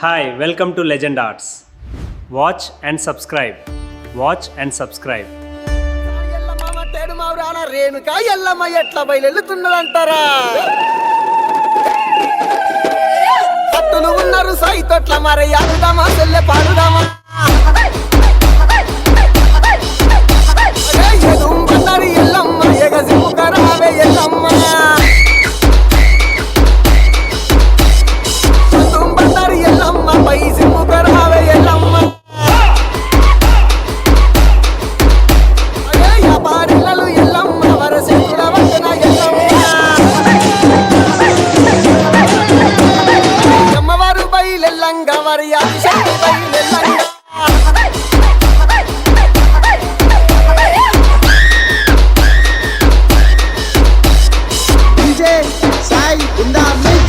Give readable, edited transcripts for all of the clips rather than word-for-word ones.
Hi, welcome to Legend Arts. Watch and subscribe. Watch and subscribe. Renuka Yellamma ఎట్లా బయలుతున్నదంటారా? పట్టులు ఉన్నారు సైతొట్ల మరి ఆడుదామా చెల్లె పాడుదామా? ఎదుంబన్నారు ఎల్లమ్మ ఎగసిముకరావే ఎల్లమ్మ. ఎదుంబన్నారు ఎల్లమ్మ పై సిముకరావే ఎల్లమ్మ. వ్యాపారిలలు ఎల్లమ్మ వరసేతుల వద్దన ఎల్లమ్మ. అమ్మవారు బయలెల్లంగా మరి Adishakti బయలెల్లంగా. DJ Sai in the mix.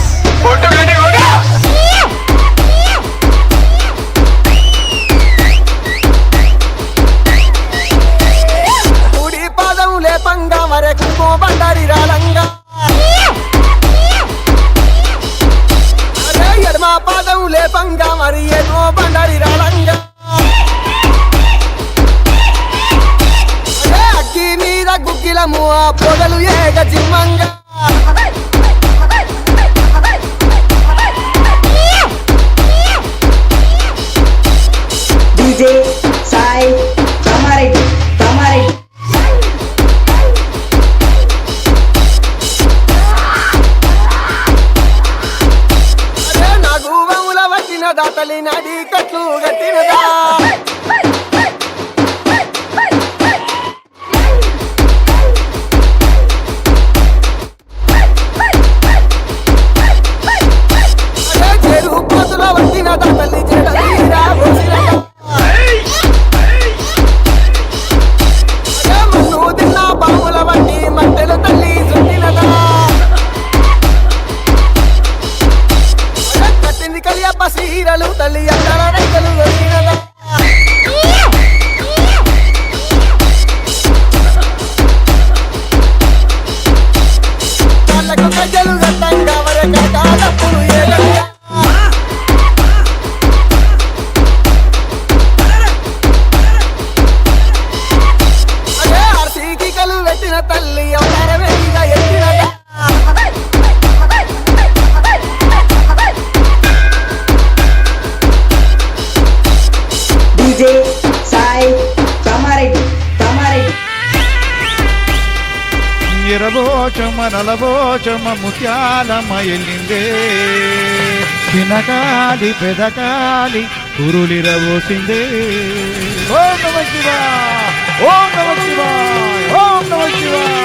కుడి పాదం లేపంగా మరెక్కుకో బండారి రాలంగా. అరే ఎడమ పాదం లేపంగా మరి ఎగో బండారి రాలంగా. అరే అగ్గి మీద గుగ్గిలము ఆ పొగలు ఏగ జిమ్మంగా. DJ Sai Kamaretti. అరే నాకు వముల వచ్చినదా తల్లి నాడి కట్లు గట్టినదా. అరే చెరు పోతుల వచ్చినదా తల్లి చెడలీరా పోసినదా. అరే మన్ను తిన్న పాముల వంటి మట్టెలు తల్లి చుట్టినదా. అరే కట్టింది కలియప్ప సీరలు తల్లి అక్కడ రైతులు వచ్చినదా. కాళ్ళకు గజ్జలు గట్టంగా వరక కాలప్పులు ఏలంగా. అరే ఆర్సీకి కలు పెట్టిన తల్లి అవతార వేదిగా ఎత్తినదా. DJ Sai Kamaretti. ఎరబోచమ నలబోచమ ముత్యాలమ్మ ఎల్లిందే చిన్నకాలి పెదకాలి కురులిరబోసిందే. ఓం నమ శివాయ, ఓం నమ శివాయ, ఓం నమ శివాయ.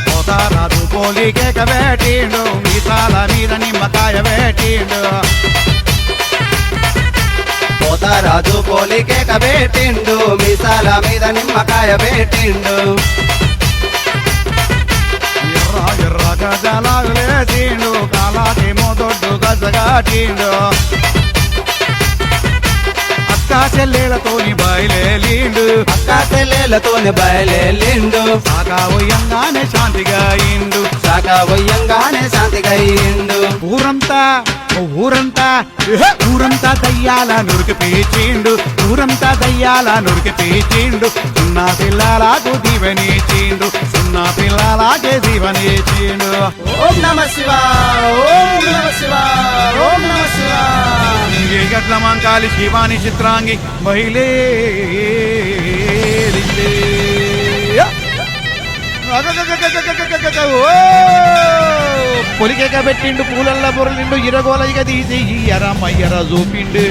పోతారాజు పోలికేక వేటిండు మీసాల మీద నిమ్మకాయ వేటిండు. పోతారాజు పోలికేక పెట్టిండు మీసాల మీద నిమ్మకాయ పెట్టిండు. ఎర్ర ఎర్ర గజలాలు లేచిండు కాలాకేమో దొడ్డు గజగాటిండు. అక్కా చెల్లెలతోని బయలేలిండు అక్క చెల్లెలతోని బయలుదేరిండు. సాగా ఉయ్యంగానే శాంతిగా ఇండు. శాఖ వయ్యంగానే శాంతిగా అయిండు. ఊరంతా దయ్యాల నురికి పీచిండు. ఊరంతా దయ్యాల నురికి పీచిండు. సున్నా పిల్లలకు దీవెనిచిండు. సున్నా పిల్లలకే దీవెనిచిండు. ఓం నమ శివాయ, ఓం నమ శివాయ, ఓం నమ శివాయ. గట్ల మంకాలి శివాని చిత్రాంగి మహిళే పొలికేక పెట్టిండు పూలల్ల బొరలిండు ఇరగోలయిగా తీసి ఎరమయ్యర చూపిండు.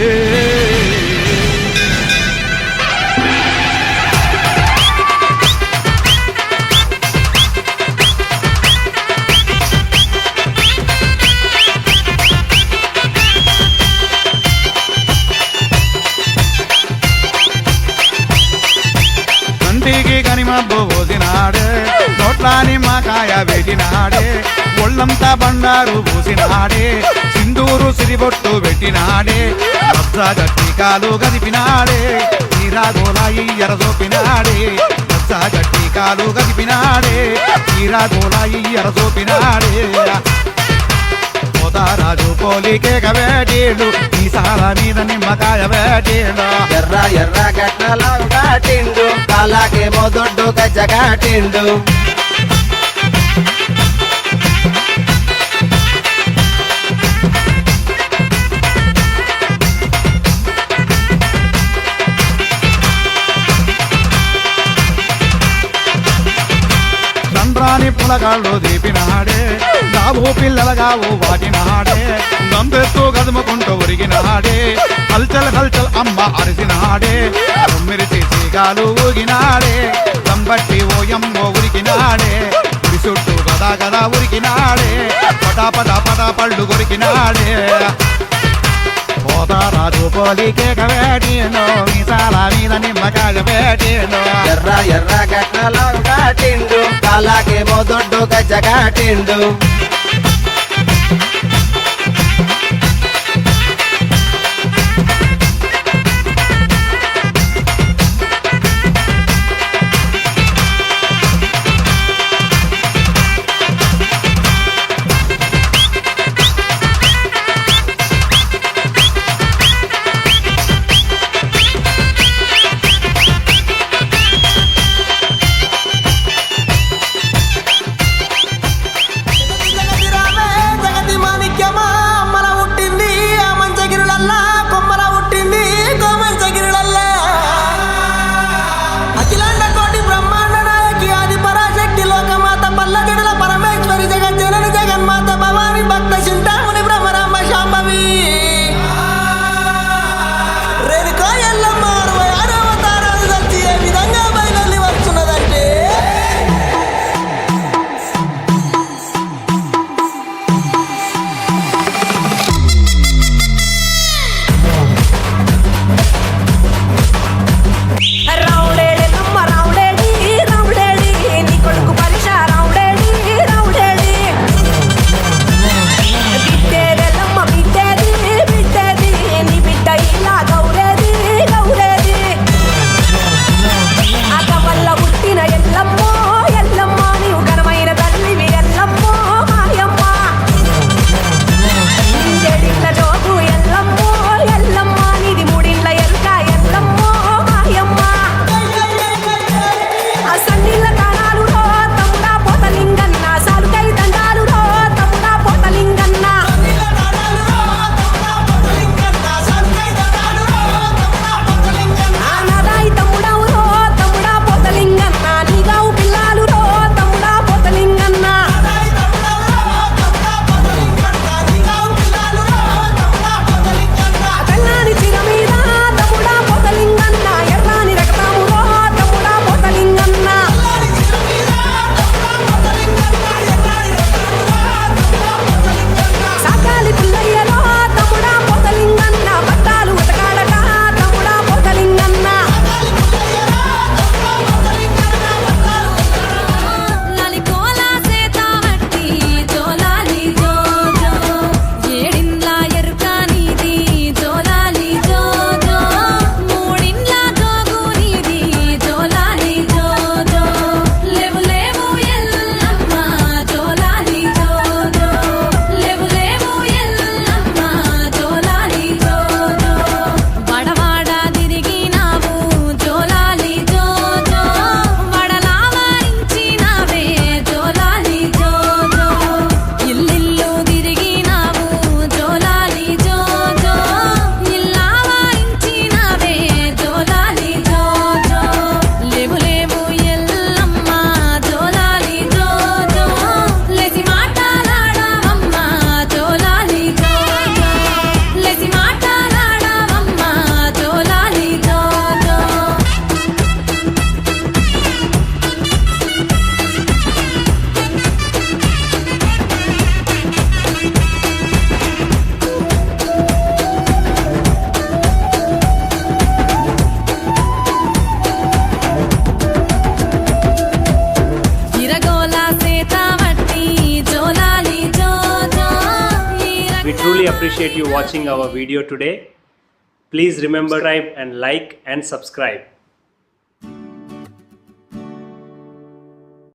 కంటికి కనిమబ్బు పోసినాడే నోట కోట్ల నిమ్మకాయ పెట్టినాడే ఒళ్ళంతా బండారు పూసినాడే సింధూరు సిరిబొట్టు పెట్టినాడే మచ్చ గట్టి కాలు గదిపినాడే తీరాగోలాయి ఎరదోపినాడే మచ్చ గట్టి కాలు గదిపినాడే తీరాగోలాయి ఎరదోపినాడే రాజు పోలికే కవేటీలు ఈ సాల మీద నిమ్మకాయ వేటీలు ఎర్ర ఎర్ర గట్నలాగు కాటిండు కాలాకేమో దొడ్డు గజ్జ కాటిండు దండ్రాని పులగాళ్ళు దీపినాడే గాబు పిల్లలగావు వాటినాడే గంతెత్తు గదుముకుంటూ ఉరిగినాడే హల్చల్ హల్చల్ అమ్మ అరిసినాడే తొమ్మిది సీగాలు ఊగినాడే దంబట్టి ఓయమ్మో ఉరికినాడే ఉరి చుట్టూ గదా గదా ఉరికినాడే పటా పటా పటా పళ్ళు కొరికినాడే రాజు పోలికే కవేటీను మీసాల మీద నిమ్మకాయ వేటీను ఎర్ర ఎర్ర గట్నలాగు కాటిండు కాలాకేమో దొడ్డు గజ్జ కాటిండు appreciate you watching our video today. Please remember, subscribe and like and subscribe.